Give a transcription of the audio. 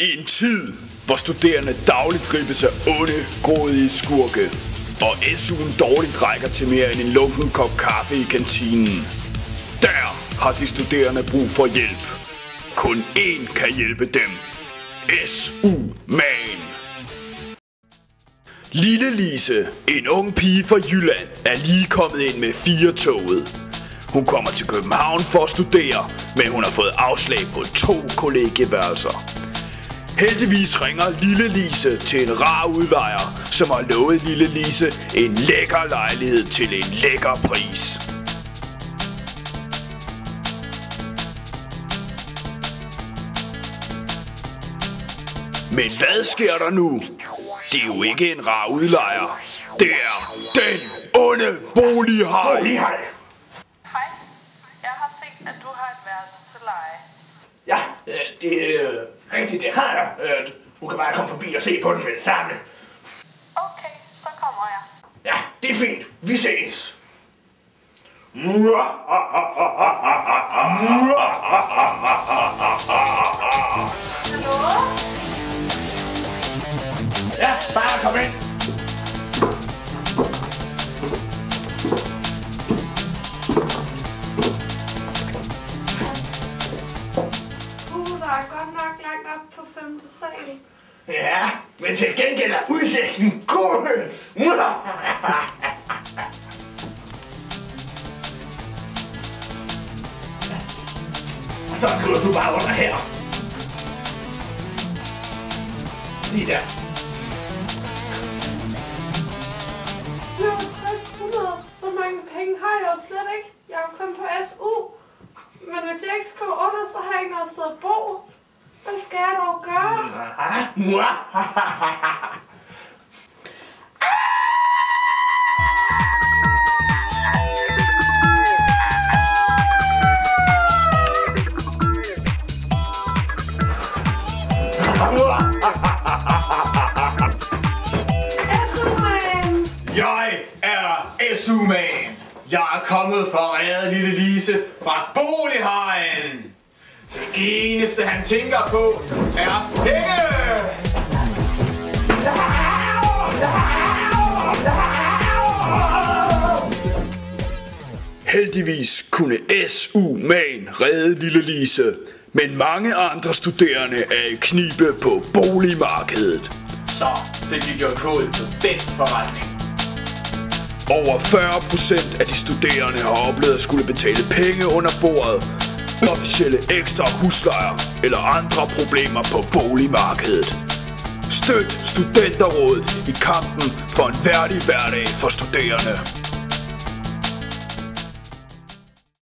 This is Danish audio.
I en tid, hvor studerende dagligt gribes af onde, grådige skurke, og SU'en dårligt rækker til mere end en lunken kop kaffe i kantinen, der har de studerende brug for hjælp. Kun én kan hjælpe dem. SU-man. Lille Lise, en ung pige fra Jylland, er lige kommet ind med 4-toget. Hun kommer til København for at studere, men hun har fået afslag på 2 kollegieværelser. Heldigvis ringer Lille Lise til en rar udlejer, som har lovet Lille Lise en lækker lejlighed til en lækker pris. Men hvad sker der nu? Det er jo ikke en rar udlejer. Det er den onde bolighaj. Hej, jeg har set, at du har et værelse til leje. Ja, det er rigtigt, det har jeg. Du kan bare komme forbi og se på den med det samme. Okay, så kommer jeg. Ja, det er fint. Vi ses. Hallo? Ja, bare kom ind. Der er godt nok langt op på 5. sal. Ja, men til gengæld er udsigten god. Og så skriver du bare under her. Lige der. 6700. Så mange penge har jeg jo slet ikke. Jeg er jo kun på SU. Men hvis jeg ikke skriver under, så har jeg ikke noget sted at bo. Hvad skal jeg dog gøre? SU-man! Jeg er SU-man. Jeg er kommet for at redde Lille Lise fra bolighajen. Det eneste han tænker på er penge. Heldigvis kunne SU-man redde Lille Lise, men mange andre studerende er i knibe på boligmarkedet. Så det gik jo en kål på den forretning. Over 40% af de studerende har oplevet at skulle betale penge under bordet, officielle ekstra huslejer eller andre problemer på boligmarkedet. Støt Studenterrådet i kampen for en værdig hverdag for studerende.